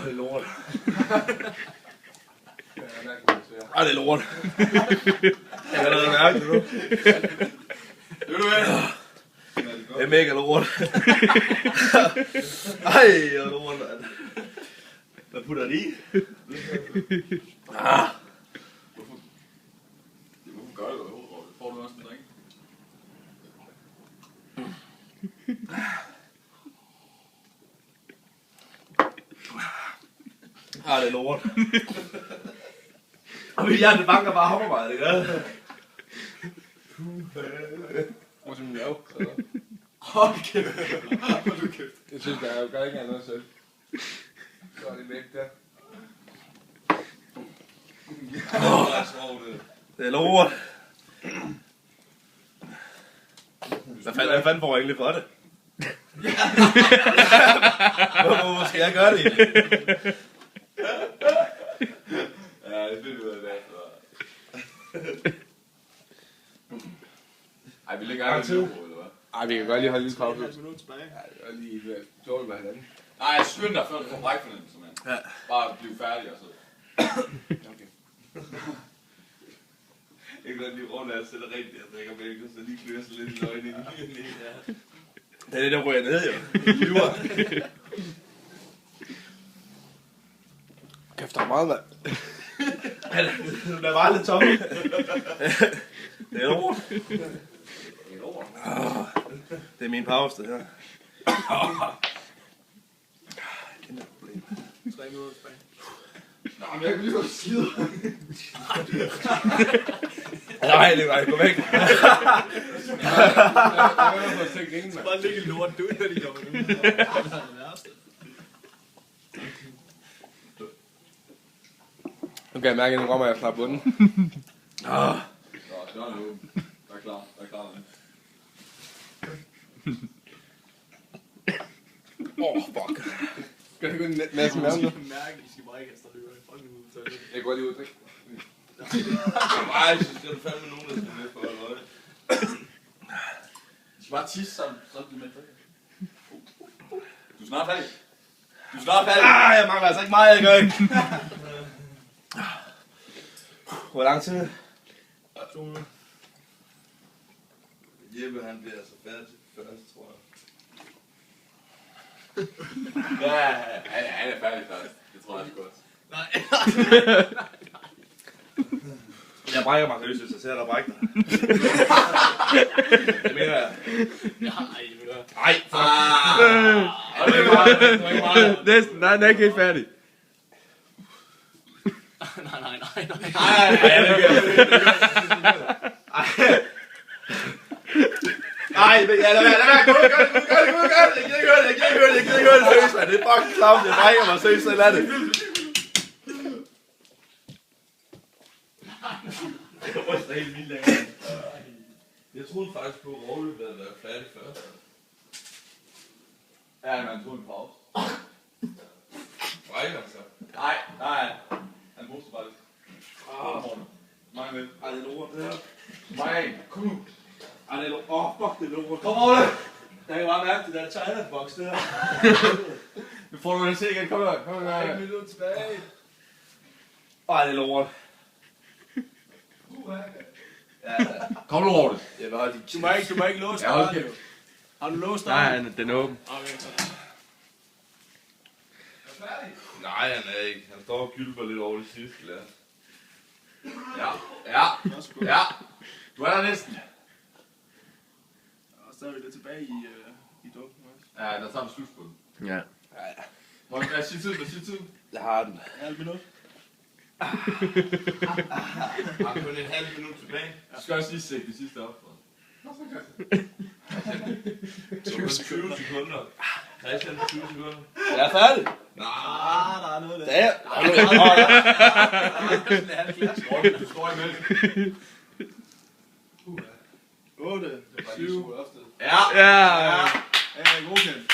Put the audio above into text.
det er lort. Det er lort. Jeg kan allerede mærke det nu. Det er mega lort. Ej, det er lort, mand. Hvad putter det i? Hvorfor gør du det? Får du også en drink? Det er lort. Og mit hjerte banker bare hammermejde, ikke? Hvor som jeg så. Hold kæft. Jeg synes, der er jo ikke andet selv. Så er det væk der. Det er lort. Hvad fanden får jeg egentlig for det? Hvorfor skal jeg gøre det egentlig? Ja, det finder vi ud af det. Ej, vi lægger aldrig eller hvad? Ej, vi kan godt lige holde lidt pause. 50 minutter tilbage. Ja, jeg kan lige dårligt med hinanden. Nej, skynd dig før du får brækfornemmelse, mand. Ja. Bare blive færdig og så. Okay. Jeg kan godt lige rundt af at sætte rigtig og drikker mælk, så lige klør sig lidt i øjnene. Det er det, der ryger ned, jo. Lyver. Kæft, der er meget, mand. Du bliver bare lidt tom. Det er lort. Det er min pause, det her. Kæmpe problem. 3 minutter tilbage. Nå, men jeg kan lige godt skide. Nej, det var gå væk. Jeg vil få tænkt ingen, mand. Bare ligge i lort, du når de kommer ud. Det er det værste. Nu kan jeg mærke, at nu rammer jeg snart bunden. Nå, døren er åben. Der er klar. Fuck. Skal det gå en masse med I ham nu? skal mærke, I skal bare ikke have stået fucking ud til det. Jeg går lige ud og drikke. Nej, så skal du fandme nogen, der skal med for at holde. Du skal bare tisse sammen, så er det med drikker. Du er snart færdig. Jeg mangler altså ikke meget, jeg gør ikke. Hvor lang tid? 2 minutter. Jeppe, han bliver altså færdig først, tror jeg. Ja, han er færdig først. Det tror jeg godt. Nej. Jeg brækker mig seriøst, hvis jeg ser dig brække dig. Det mener jeg. Nej, ved du. Ej, fuck. Det var ikke meget. Næsten. Nej, den er ikke helt færdig. Nej. Ej, lad være. Gør det. Jeg gider ikke høre det. Seriøst, man. Det er fucking klamt. Det brækker mig seriøst, så lad det. Det var også helt vildt længere. Jeg troede faktisk på, at Rovløb havde været færdig først. Ja, man tog en pause. Brækker han så? Nej. Han bruger faktisk. Mange med. Ej, det er lort, det her. Mange. Kom nu. Ej, det er lort. Fuck, det er lort. Kom over det. Jeg kan bare mærke det der China-box der. Nu får du den se igen. Kom nu. 1 minut tilbage. Ej, det er lort. Kom nu over det. Jeg vil holde de Du må ikke låse Ja, hold døren, kæft. jo. Har du låst Nej, døren? den er åben. Okay, så. Nej, han er ikke. Han står og gylper lidt over det sidste glas. Ja. Du er der næsten. Og så er vi lidt tilbage i dukken også. Ja, der tager vi slut på den. Ja. Hvad siger tid? Jeg har den. Halv minut. Har kun en halv minut tilbage. Du skal også lige sætte det sidste op. 20 sekunder. Christian, 20 sekunder. Jeg er færdig. Nej, Der er noget der. Ja. du står imellem. 8, 7. Ja. Ja, godkendt.